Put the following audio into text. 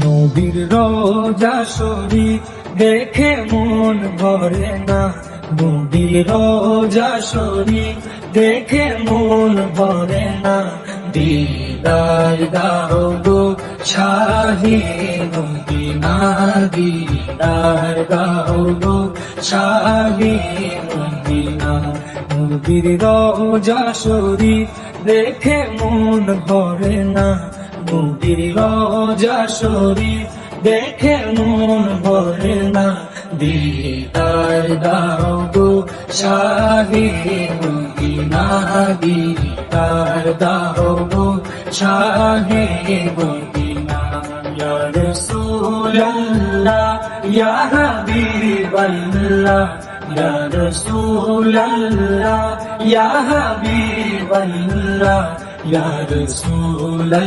নবীর রোজা শরীফ দেখে মন ভরে না, নবীর রোজা শরীফ দেখে মন ভরে না। দিদার দাও গো শাহে মদিনা, দিদার দাও গো শাহে মদিনা। নবীর রোজা শরীফ দেখে মন ভরে না, নবীর রোজা শরীফ দেখে মন ভরে না। দিদার দাও গো শাহে মদিনা, দিদার দাও গো শাহে মদিনা। ইয়া রাসূলুল্লাহ ইয়া হাবিবাল্লাহ, ইয়া রাসূলুল্লাহ ইয়া হাবিবাল্লাহ, ইয়া রাসূলুল্লাহ।